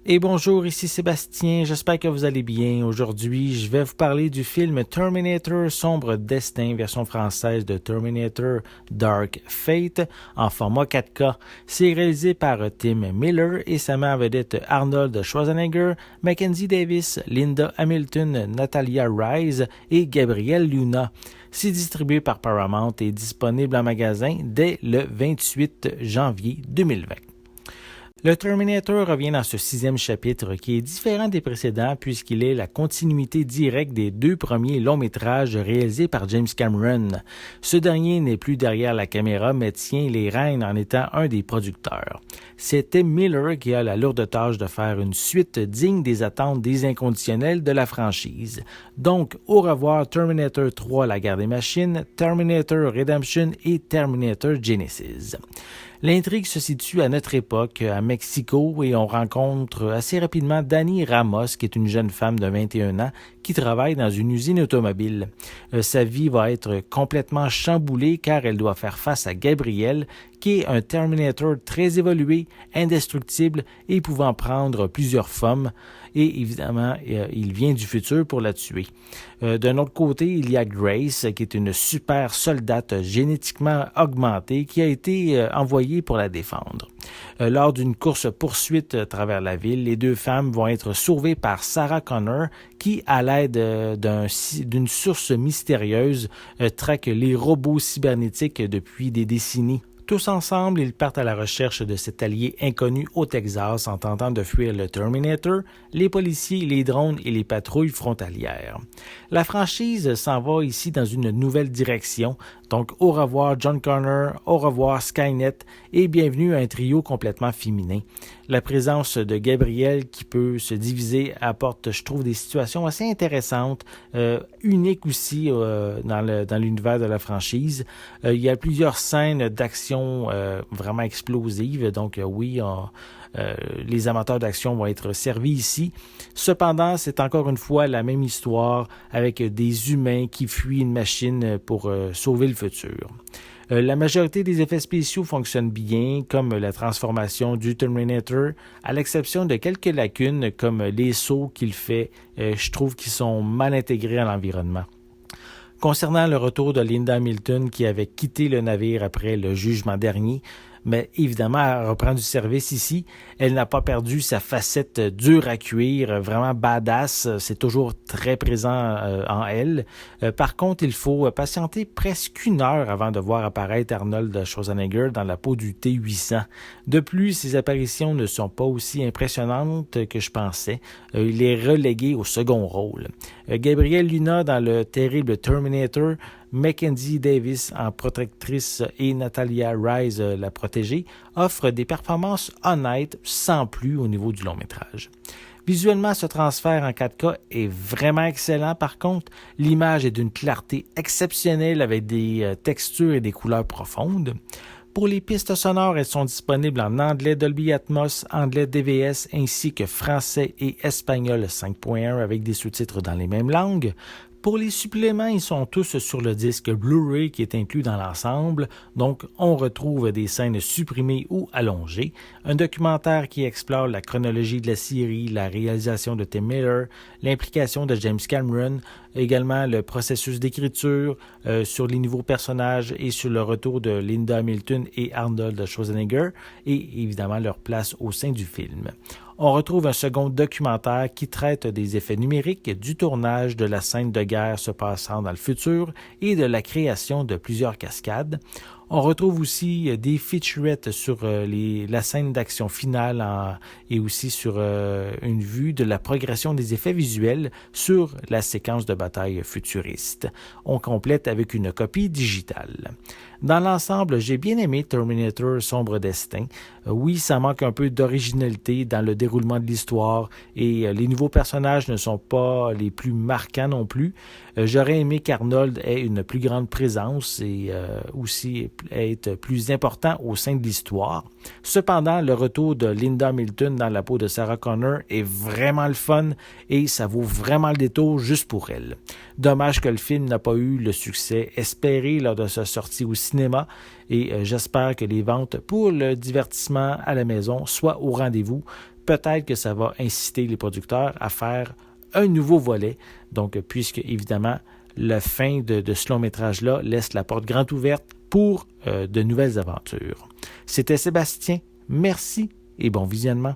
Et bonjour, ici Sébastien, j'espère que vous allez bien. Aujourd'hui, je vais vous parler du film Terminator Sombre Destin, version française de Terminator Dark Fate, en format 4K. C'est réalisé par Tim Miller et ça met en vedette Arnold Schwarzenegger, Mackenzie Davis, Linda Hamilton, Natalia Rise et Gabriel Luna. C'est distribué par Paramount et disponible en magasin dès le 28 janvier 2020. Le Terminator revient dans ce 6e chapitre qui est différent des précédents puisqu'il est la continuité directe des 2 premiers longs métrages réalisés par James Cameron. Ce dernier n'est plus derrière la caméra mais tient les rênes en étant un des producteurs. C'est Tim Miller qui a la lourde tâche de faire une suite digne des attentes des inconditionnels de la franchise. Donc, au revoir Terminator 3, la guerre des machines, Terminator Redemption et Terminator Genesis. L'intrigue se situe à notre époque, à Mexico, et on rencontre assez rapidement Dani Ramos, qui est une jeune femme de 21 ans, qui travaille dans une usine automobile. Sa vie va être complètement chamboulée car elle doit faire face à Gabriel, qui est un Terminator très évolué, indestructible et pouvant prendre plusieurs formes. Et évidemment, il vient du futur pour la tuer. D'un autre côté, il y a Grace, qui est une super soldate génétiquement augmentée qui a été envoyée pour la défendre. Lors d'une course-poursuite à travers la ville, les 2 femmes vont être sauvées par Sarah Connor, qui, à l'aide d'une source mystérieuse, traque les robots cybernétiques depuis des décennies. Tous ensemble, ils partent à la recherche de cet allié inconnu au Texas en tentant de fuir le Terminator, les policiers, les drones et les patrouilles frontalières. La franchise s'en va ici dans une nouvelle direction, donc au revoir John Connor, au revoir Skynet et bienvenue à un trio complètement féminin. La présence de Gabriel qui peut se diviser apporte, je trouve, des situations assez intéressantes, uniques aussi dans l'univers de la franchise. Il y a plusieurs scènes d'action vraiment explosives, donc oui, les amateurs d'action vont être servis ici. Cependant, c'est encore une fois la même histoire avec des humains qui fuient une machine pour sauver le futur. La majorité des effets spéciaux fonctionnent bien, comme la transformation du Terminator, à l'exception de quelques lacunes comme les sauts qu'il fait, je trouve qu'ils sont mal intégrés à l'environnement. Concernant le retour de Linda Hamilton qui avait quitté le navire après le jugement dernier, mais évidemment, elle reprend du service ici. Elle n'a pas perdu sa facette dure à cuire, vraiment badass. C'est toujours très présent en elle. Par contre, il faut patienter presque 1 heure avant de voir apparaître Arnold Schwarzenegger dans la peau du T-800. De plus, ses apparitions ne sont pas aussi impressionnantes que je pensais. Il est relégué au second rôle. Gabriel Luna dans le terrible Terminator, Mackenzie Davis en protectrice et Natalia Rise, la protégée, offrent des performances honnêtes sans plus au niveau du long métrage. Visuellement, ce transfert en 4K est vraiment excellent. Par contre, l'image est d'une clarté exceptionnelle avec des textures et des couleurs profondes. Pour les pistes sonores, elles sont disponibles en anglais Dolby Atmos, anglais DVS ainsi que français et espagnol 5.1 avec des sous-titres dans les mêmes langues. Pour les suppléments, ils sont tous sur le disque Blu-ray qui est inclus dans l'ensemble, donc on retrouve des scènes supprimées ou allongées, un documentaire qui explore la chronologie de la série, la réalisation de Tim Miller, l'implication de James Cameron, également le processus d'écriture sur les nouveaux personnages et sur le retour de Linda Hamilton et Arnold Schwarzenegger et évidemment leur place au sein du film. On retrouve un second documentaire qui traite des effets numériques, du tournage de la scène de guerre se passant dans le futur et de la création de plusieurs cascades. On retrouve aussi des featurettes sur la scène d'action finale et aussi sur une vue de la progression des effets visuels sur la séquence de bataille futuriste. On complète avec une copie digitale. Dans l'ensemble, j'ai bien aimé Terminator Sombre Destin. Oui, ça manque un peu d'originalité dans le déroulement de l'histoire et les nouveaux personnages ne sont pas les plus marquants non plus. J'aurais aimé qu'Arnold ait une plus grande présence et aussi être plus important au sein de l'histoire. Cependant, le retour de Linda Hamilton dans la peau de Sarah Connor est vraiment le fun et ça vaut vraiment le détour juste pour elle. Dommage que le film n'a pas eu le succès espéré lors de sa sortie au cinéma et j'espère que les ventes pour le divertissement à la maison soient au rendez-vous peut-être que ça va inciter les producteurs à faire un nouveau volet. Donc, puisque, évidemment, la fin de ce long-métrage-là laisse la porte grande ouverte pour de nouvelles aventures. C'était Sébastien. Merci et bon visionnement.